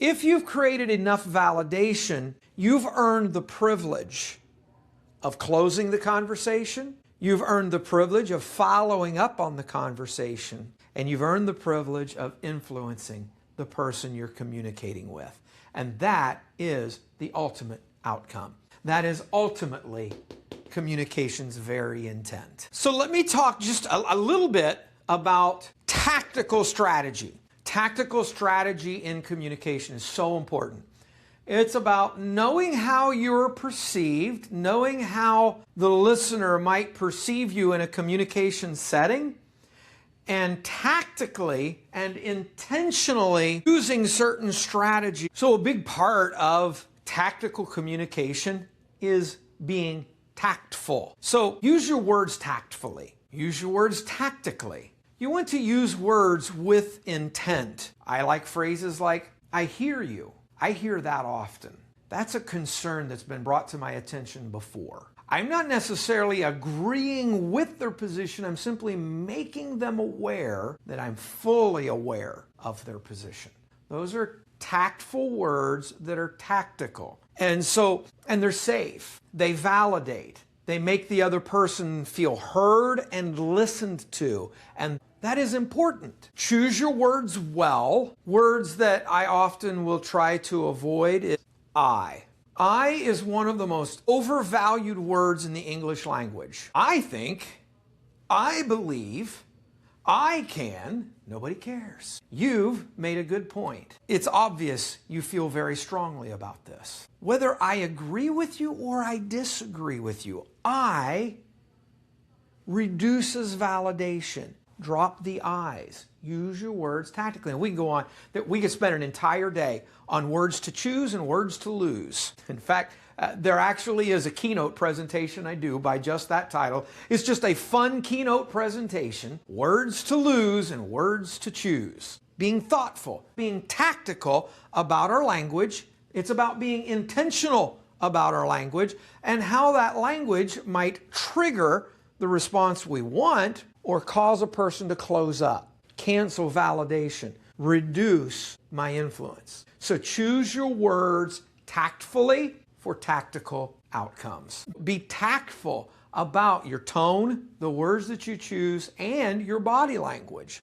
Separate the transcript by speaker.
Speaker 1: If you've created enough validation, you've earned the privilege of closing the conversation, you've earned the privilege of following up on the conversation, and you've earned the privilege of influencing the person you're communicating with. And that is the ultimate outcome. That is ultimately communication's very intent. So let me talk just a little bit about tactical strategy. Tactical strategy in communication is so important. It's about knowing how you're perceived, knowing how the listener might perceive you in a communication setting, and tactically and intentionally using certain strategies. So a big part of tactical communication is being tactful. So use your words tactfully. Use your words tactically. You want to use words with intent. I like phrases like, I hear you. I hear that often. That's a concern that's been brought to my attention before. I'm not necessarily agreeing with their position. I'm simply making them aware that I'm fully aware of their position. Those are tactful words that are tactical. And they're safe. They validate. They make the other person feel heard and listened to. And that is important. Choose your words well. Words that I often will try to avoid is I. I is one of the most overvalued words in the English language. I think, I believe, I can, nobody cares. You've made a good point. It's obvious you feel very strongly about this. Whether I agree with you or I disagree with you, I reduces validation. Drop the I's. Use your words tactically. And we can go on. We could spend an entire day on words to choose and words to lose. In fact, there actually is a keynote presentation I do by just that title. It's just a fun keynote presentation. Words to lose and words to choose. Being thoughtful, being tactical about our language. It's about being intentional about our language and how that language might trigger the response we want or cause a person to close up, cancel validation, reduce my influence. So choose your words tactfully for tactical outcomes. Be tactful about your tone, the words that you choose, and your body language.